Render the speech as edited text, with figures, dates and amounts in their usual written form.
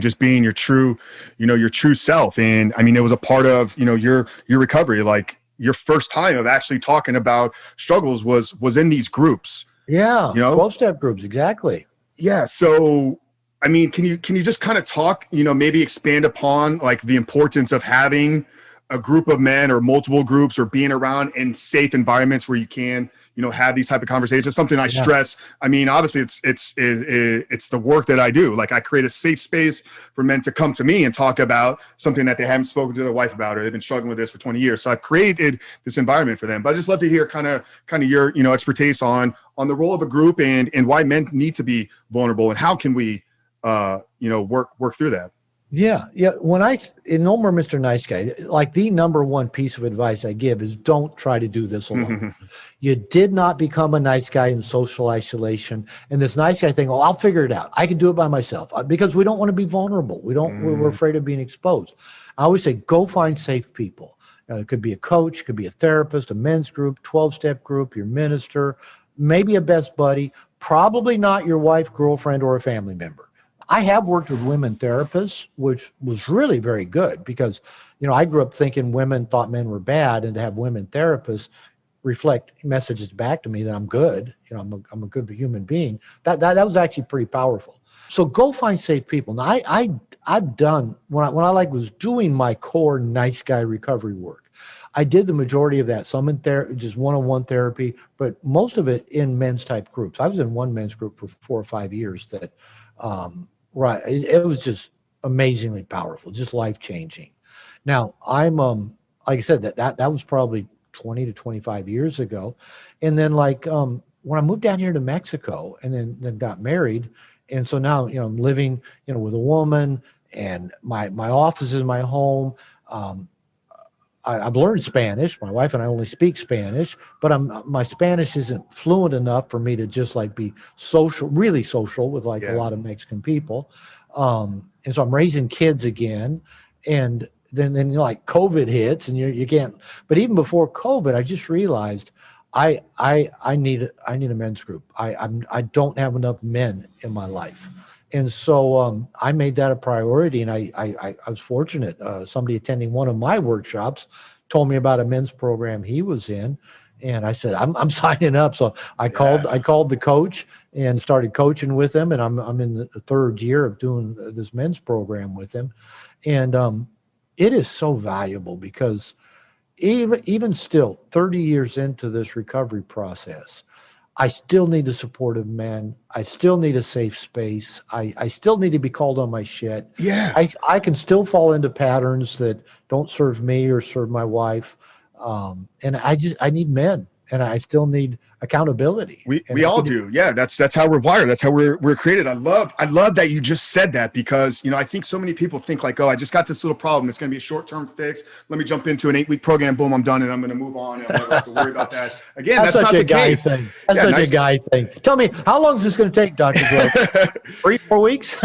just being your true, your true self. And I mean, it was a part of, your recovery. Like your first time of actually talking about struggles was in these groups. Yeah. 12-step groups. Exactly. Yeah. So, I mean, can you just kind of talk, maybe expand upon like the importance of having a group of men or multiple groups or being around in safe environments where you can, have these type of conversations. Something I stress. I mean, obviously it's the work that I do. Like I create a safe space for men to come to me and talk about something that they haven't spoken to their wife about, or they've been struggling with this for 20 years. So I've created this environment for them. But I just love to hear kind of your, expertise on the role of a group and why men need to be vulnerable and how can we, work through that. Yeah. In No More Mr. Nice Guy, like the number one piece of advice I give is don't try to do this alone. You did not become a nice guy in social isolation. And this nice guy thing, I'll figure it out. I can do it by myself, because we don't want to be vulnerable. We're afraid of being exposed. I always say, go find safe people. It could be a coach, could be a therapist, a men's group, 12-step group, your minister, maybe a best buddy, probably not your wife, girlfriend, or a family member. I have worked with women therapists, which was really very good because, I grew up thinking women thought men were bad, and to have women therapists reflect messages back to me that I'm good, I'm a good human being. That was actually pretty powerful. So go find safe people. Now I've done when I was doing my core nice guy recovery work. I did the majority of that, some in just one-on-one therapy, but most of it in men's type groups. I was in one men's group for 4 or 5 years that, right. It was just amazingly powerful, just life-changing. Now I'm, like I said, that was probably 20 to 25 years ago. And then when I moved down here to Mexico and then got married. And so now, I'm living, with a woman, and my office is my home. I've learned Spanish. My wife and I only speak Spanish, but my Spanish isn't fluent enough for me to just be social, really social with a lot of Mexican people. And so I'm raising kids again. And then COVID hits and you can't, but even before COVID, I just realized I need a men's group. I don't have enough men in my life. And so I made that a priority, and I was fortunate. Somebody attending one of my workshops told me about a men's program he was in, and I said, I'm signing up. So I called the coach and started coaching with him, and I'm in the third year of doing this men's program with him, and it is so valuable because even still 30 years into this recovery process, I still need the support of men. I still need a safe space. I still need to be called on my shit. Yeah. I can still fall into patterns that don't serve me or serve my wife. And I need men, and I still need accountability. We all do. Yeah. That's how we're wired. That's how we're created. I love that you just said that because, I think so many people think I just got this little problem. It's going to be a short-term fix. Let me jump into an 8-week program. Boom, I'm done. And I'm going to move on. And I don't have to worry about that. Again, that's not the case. Thing. That's such a guy thing. Tell me, how long is this going to take, Dr. Grove? 3-4 weeks?